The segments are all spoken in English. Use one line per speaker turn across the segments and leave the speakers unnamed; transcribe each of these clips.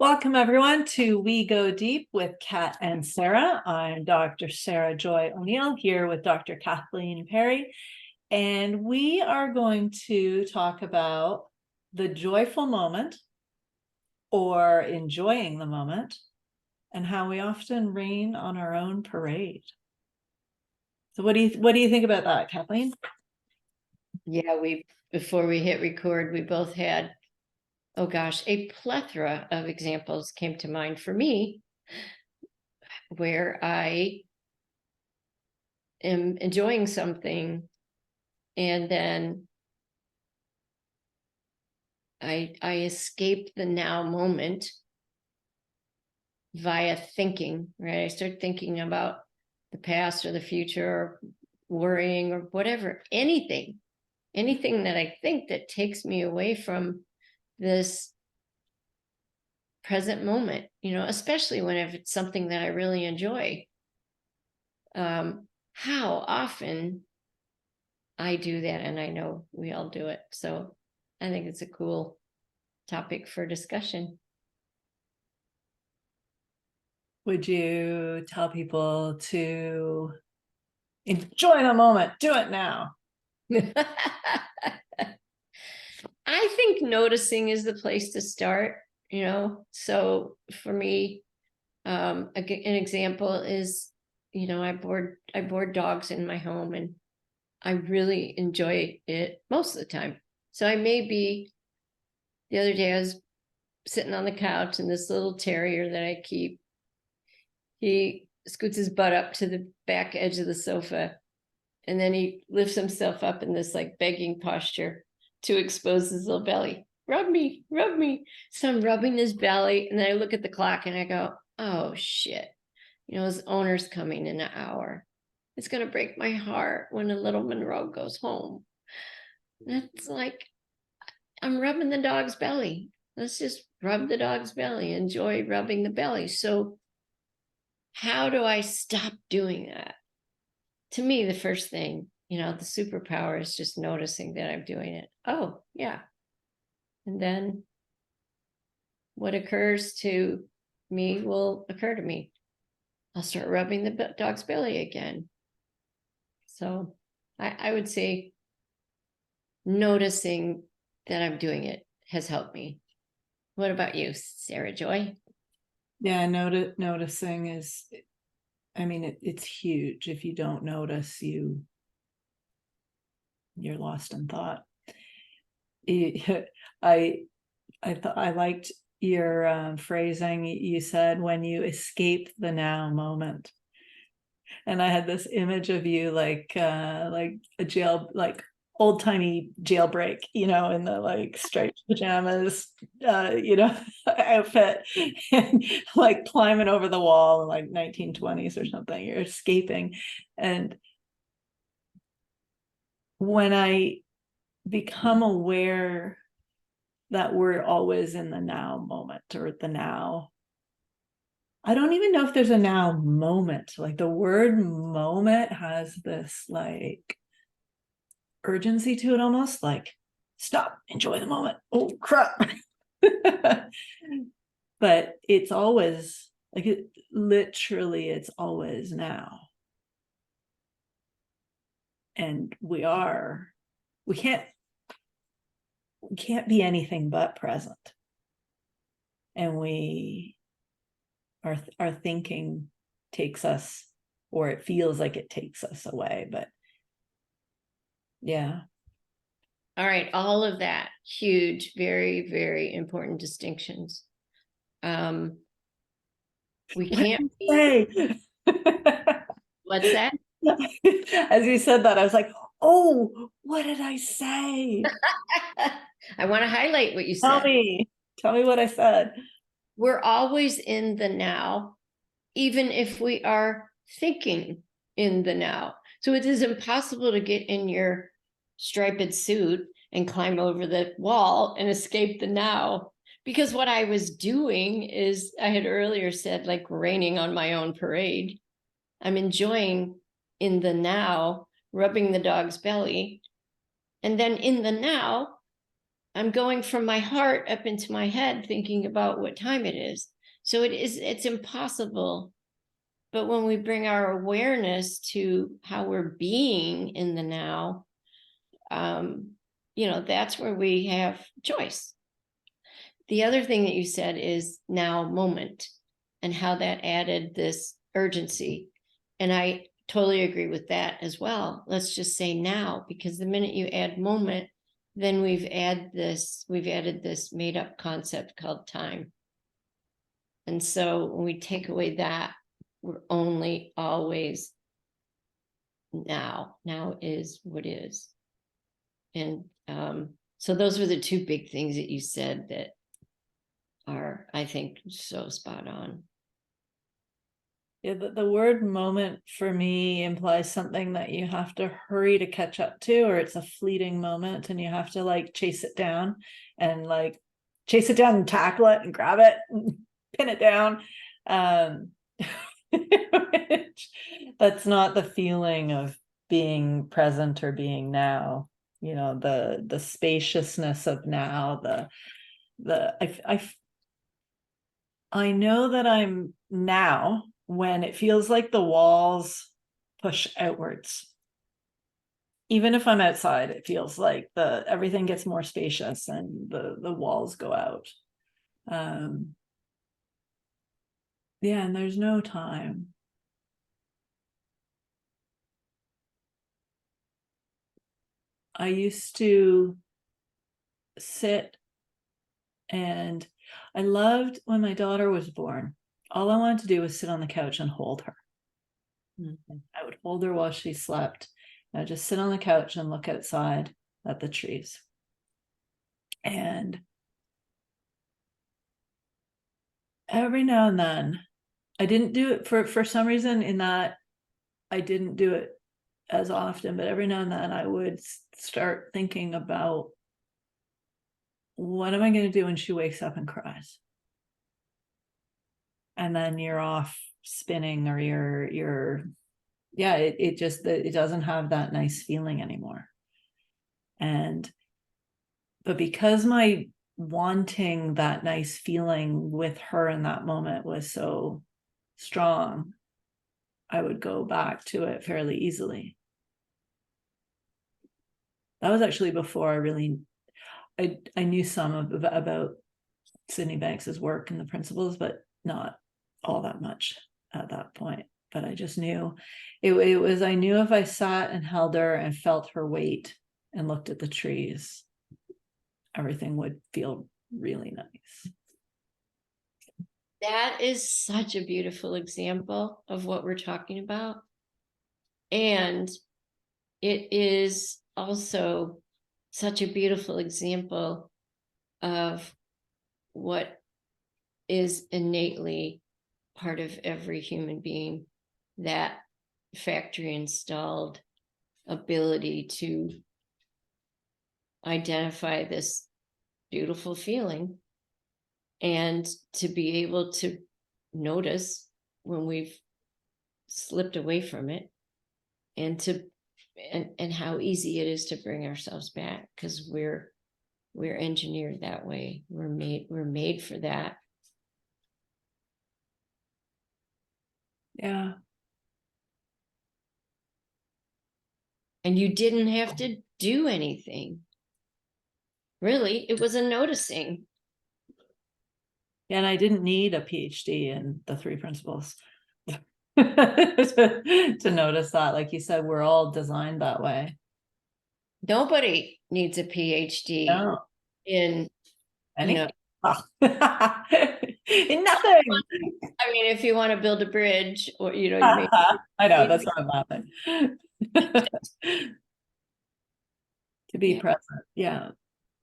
Welcome, everyone, to We Go Deep with Kat and Sara. I'm Dr. Sara Joy O'Neill here with Dr. Kathleen Perry, and we are going to talk about the joyful moment or enjoying the moment and how we often rain on our own parade. So what do you think about that, Kathleen?
Yeah, before we hit record, we both had, oh gosh, a plethora of examples came to mind for me where I am enjoying something and then I escape the now moment via thinking, right? I start thinking about the past or the future or worrying or whatever, anything that I think that takes me away from this present moment, especially whenever it's something that I really enjoy. How often I do that, and I know we all do it. So I think it's a cool topic for discussion.
Would you tell people to enjoy the moment? Do it now.
I think noticing is the place to start, So for me, an example is, I board dogs in my home and I really enjoy it most of the time. So the other day I was sitting on the couch and this little terrier that I keep, he scoots his butt up to the back edge of the sofa and then he lifts himself up in this like begging posture to expose his little belly. Rub me, rub me. So I'm rubbing his belly and then I look at the clock and I go, oh shit, his owner's coming in an hour. It's going to break my heart when the little Monroe goes home. It's like, I'm rubbing the dog's belly. Let's just rub the dog's belly, enjoy rubbing the belly. So how do I stop doing that? To me, the first thing, the superpower is just noticing that I'm doing it. Oh, yeah. And then what occurs to me will occur to me. I'll start rubbing the dog's belly again. So I would say noticing that I'm doing it has helped me. What about you, Sara Joy?
Yeah, noticing is, it's huge. If you don't notice, you're lost in thought. I liked your phrasing. You said when you escape the now moment, and I had this image of you like a old timey jailbreak, in the like striped pajamas, outfit, and like climbing over the wall in like 1920s or something. You're escaping, and when I become aware that we're always in the now moment or the now. I don't even know if there's a now moment. Like the word moment has this like urgency to it, almost like stop, enjoy the moment. Oh crap. But it's always like it's always now. And we can't be anything but present. And our thinking takes us, or it feels like it takes us away, but yeah.
All right, all of that huge, very, very important distinctions. We can't
be.
What's that?
As you said that, I was like, oh, what did I say?
I want to highlight what you said.
Tell me what I said.
We're always in the now, even if we are thinking in the now. So it is impossible to get in your striped suit and climb over the wall and escape the now. Because what I was doing is, I had earlier said, like raining on my own parade. I'm enjoying in the now, rubbing the dog's belly. And then in the now, I'm going from my heart up into my head thinking about what time it is. So it's impossible. But when we bring our awareness to how we're being in the now, that's where we have choice. The other thing that you said is now moment, and how that added this urgency. And I totally agree with that as well. Let's just say now, because the minute you add moment, then we've added this made up concept called time. And so when we take away that, we're only always now. Now is what is. And so those were the two big things that you said that are, I think, so spot on.
Yeah, the word moment for me implies something that you have to hurry to catch up to, or it's a fleeting moment and you have to like chase it down and tackle it and grab it and pin it down. That's not the feeling of being present or being now. The spaciousness of now, I know that I'm now when it feels like the walls push outwards. Even if I'm outside, it feels like everything gets more spacious and the walls go out. Yeah, and there's no time. I used to sit, and I loved when my daughter was born. All I wanted to do was sit on the couch and hold her. I would hold her while she slept. I'd just sit on the couch and look outside at the trees. And every now and then, I didn't do it for some reason, in that I didn't do it as often, but every now and then I would start thinking about, what am I going to do when she wakes up and cries? And then you're off spinning, or it doesn't have that nice feeling anymore. But because my wanting that nice feeling with her in that moment was so strong, I would go back to it fairly easily. That was actually before I knew some about Sydney Banks's work and the principles, but not all that much at that point. But I just knew I knew if I sat and held her and felt her weight and looked at the trees, everything would feel really nice.
That is such a beautiful example of what we're talking about. And it is also such a beautiful example of what is innately part of every human being, that factory installed ability to identify this beautiful feeling and to be able to notice when we've slipped away from it, and how easy it is to bring ourselves back, because we're engineered that way. We're made for that.
Yeah.
And you didn't have to do anything. Really, it was a noticing.
And I didn't need a PhD in the three principles to notice that. Like you said, we're all designed that way.
Nobody needs a PhD
No.
in
Anything. In nothing.
I mean, if you want to build a bridge, or you may.
I know, that's not nothing. To be present, yeah,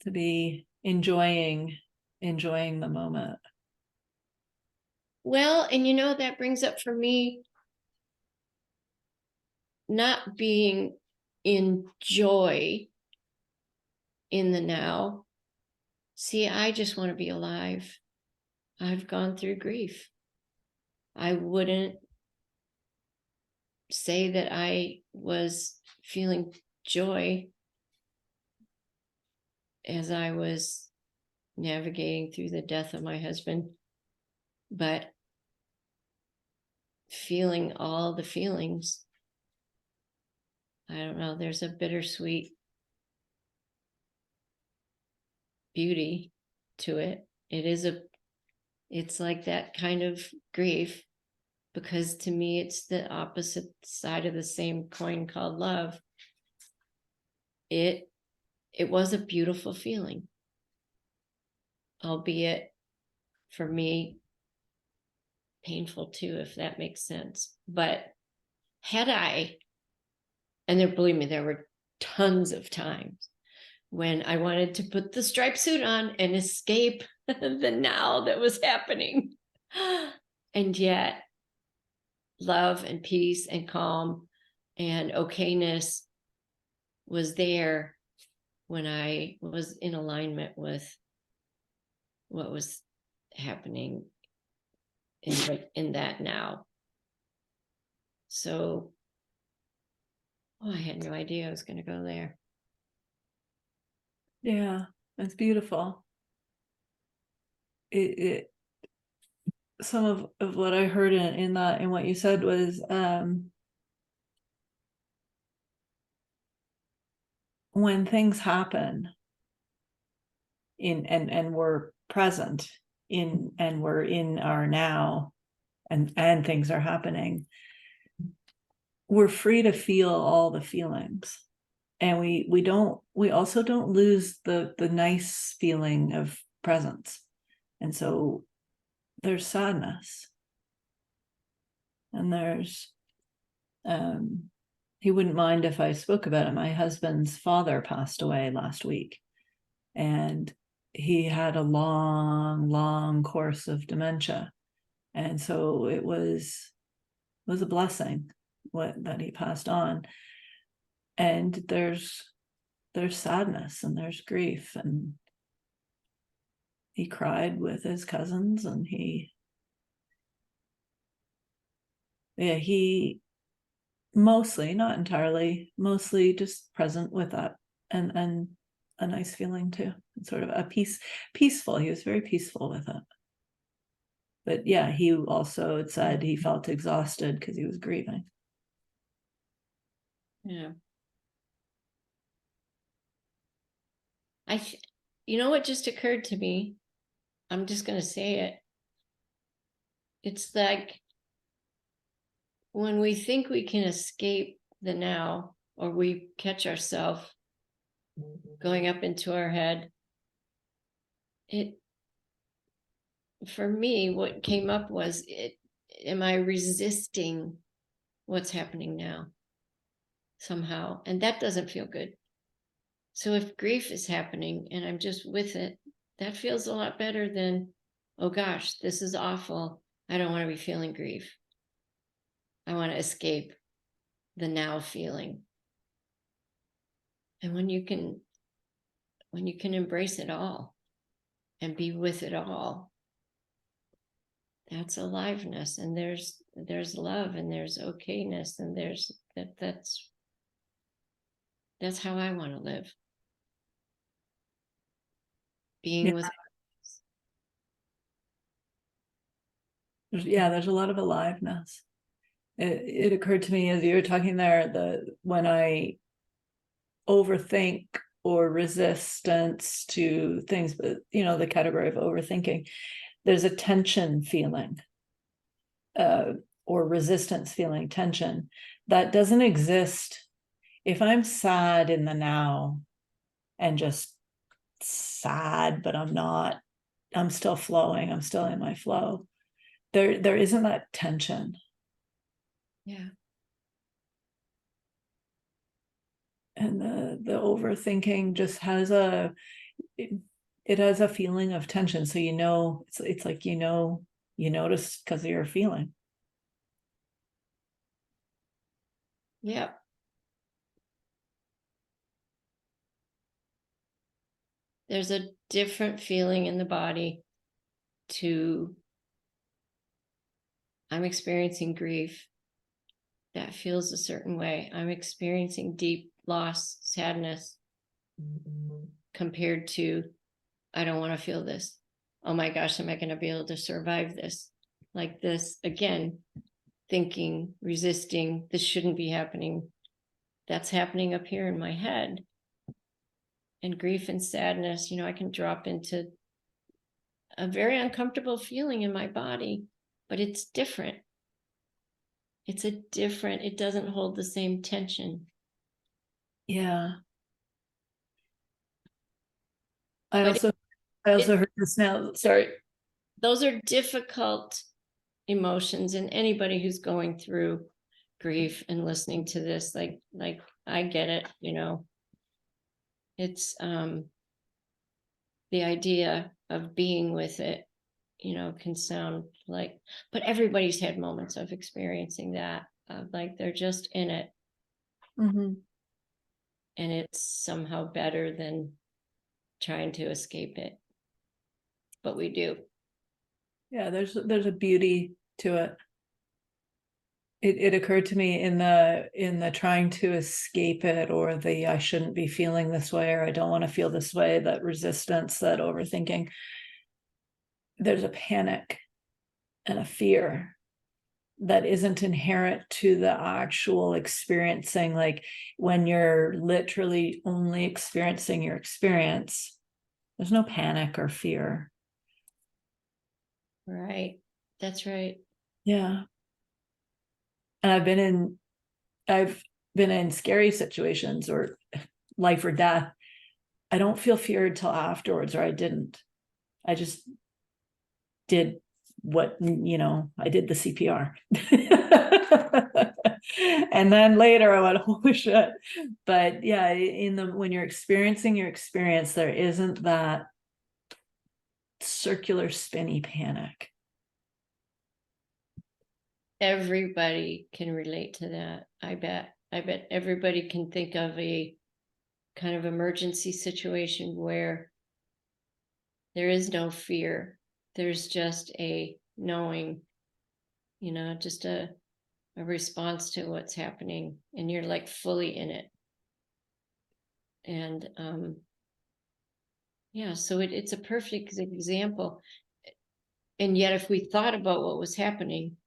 to be enjoying the moment.
Well, and that brings up for me not being in joy in the now. See, I just want to be alive. I've gone through grief. I wouldn't say that I was feeling joy as I was navigating through the death of my husband, but feeling all the feelings. I don't know, there's a bittersweet beauty to it. It's like that kind of grief, because to me it's the opposite side of the same coin called love. It was a beautiful feeling, albeit for me painful too, if that makes sense. But had I, and there, believe me, there were tons of times when I wanted to put the striped suit on and escape the now that was happening. And yet love and peace and calm and okayness was there when I was in alignment with what was happening in that now. So, I had no idea I was going to go there.
Yeah, it's beautiful. It some of what I heard in that, in what you said, was when things happen and we're present in, and we're in our now, and things are happening, we're free to feel all the feelings, and we also don't lose the nice feeling of presence. And so there's sadness, and there's he wouldn't mind if I spoke about it. My husband's father passed away last week, and he had a long course of dementia. And so it was a blessing that he passed on. And there's sadness and there's grief, and he cried with his cousins, and he mostly, not entirely, mostly just present with that, and a nice feeling too, and sort of a peaceful. He was very peaceful with it. But yeah, he also had said he felt exhausted because he was grieving.
Yeah. You know what just occurred to me? I'm just going to say it. It's like when we think we can escape the now, or we catch ourselves going up into our head, for me, what came up was, am I resisting what's happening now somehow? And that doesn't feel good. So if grief is happening and I'm just with it, that feels a lot better than, oh gosh, this is awful, I don't want to be feeling grief. I want to escape the now feeling. And when you can embrace it all and be with it all, that's aliveness, and there's love, and there's okayness, and that's how I want to live. Being with
there's a lot of aliveness. It occurred to me as you were talking there, when I overthink or resistance to things, but the category of overthinking, there's a tension feeling, or resistance feeling, tension, that doesn't exist. If I'm sad in the now and just sad, but I'm still flowing, I'm still in my flow, there isn't that tension.
Yeah.
And the overthinking just has it has a feeling of tension. So it's like you notice because of your feeling.
Yeah. There's a different feeling in the body to, I'm experiencing grief, that feels a certain way. I'm experiencing deep loss, sadness, compared to, I don't want to feel this. Oh my gosh, am I going to be able to survive this? Like this again, thinking, resisting, this shouldn't be happening. That's happening up here in my head. And grief and sadness, I can drop into a very uncomfortable feeling in my body, but it's different. It doesn't hold the same tension.
Yeah. I
But
also heard this now. Sorry.
those are difficult emotions, and anybody who's going through grief and listening to this, like I get it, it's the idea of being with it, can sound like, but everybody's had moments of experiencing that, like they're just in it,
Mhm.
and it's somehow better than trying to escape it, but we do.
Yeah, there's a beauty to it. It occurred to me in the trying to escape it, or the I shouldn't be feeling this way, or I don't want to feel this way, that resistance, that overthinking. There's a panic and a fear that isn't inherent to the actual experiencing. Like when you're literally only experiencing your experience, there's no panic or fear.
Right. That's right.
Yeah. And I've been in scary situations or life or death. I don't feel fear until afterwards, or I didn't. I just did what, I did the CPR. And then later I went, holy shit. But yeah, when you're experiencing your experience, there isn't that circular spinny panic.
Everybody can relate to that. I bet everybody can think of a kind of emergency situation where there is no fear. There's just a knowing, just a response to what's happening, and you're like fully in it. And yeah, so it's a perfect example. And yet if we thought about what was happening,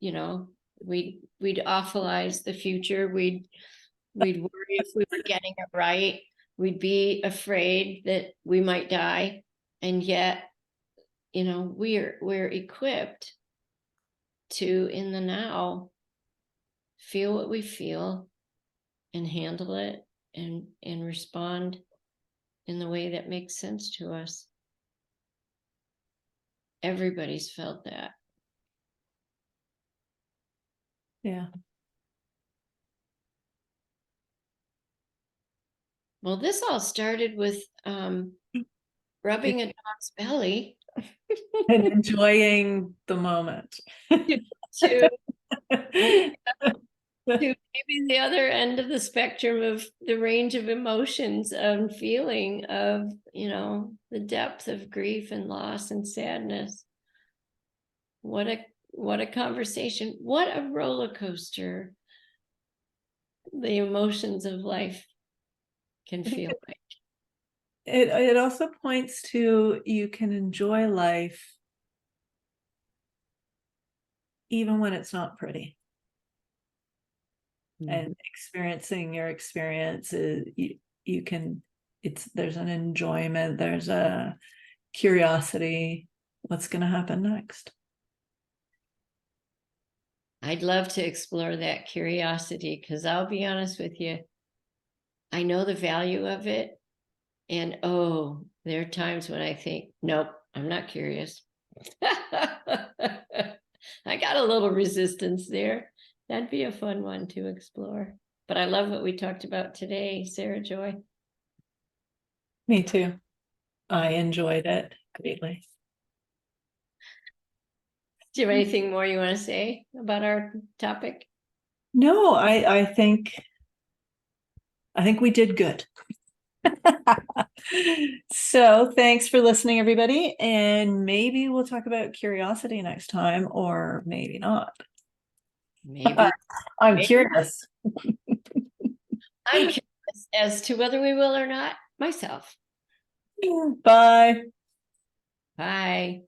we'd awfulize the future. We'd worry if we were getting it right. We'd be afraid that we might die. And yet, we're equipped to, in the now, feel what we feel and handle it and respond in the way that makes sense to us. Everybody's felt that.
Yeah.
Well, this all started with rubbing a dog's belly
And enjoying the moment.
to maybe the other end of the spectrum of the range of emotions and feeling of, the depth of grief and loss and sadness. What a conversation. What a roller coaster the emotions of life can feel like.
It also points to, you can enjoy life even when it's not pretty. And experiencing your experience is, you can, there's an enjoyment, there's a curiosity, what's going to happen next.
I'd love to explore that curiosity, because I'll be honest with you, I know the value of it. And there are times when I think, nope, I'm not curious. I got a little resistance there. That'd be a fun one to explore. But I love what we talked about today, Sarah Joy.
Me too. I enjoyed it greatly.
Do you have anything more you want to say about our topic?
No, I think we did good. So thanks for listening, everybody. And maybe we'll talk about curiosity next time, or maybe not.
Maybe.
I'm curious.
I'm curious as to whether we will or not. myself.
Bye.
Bye.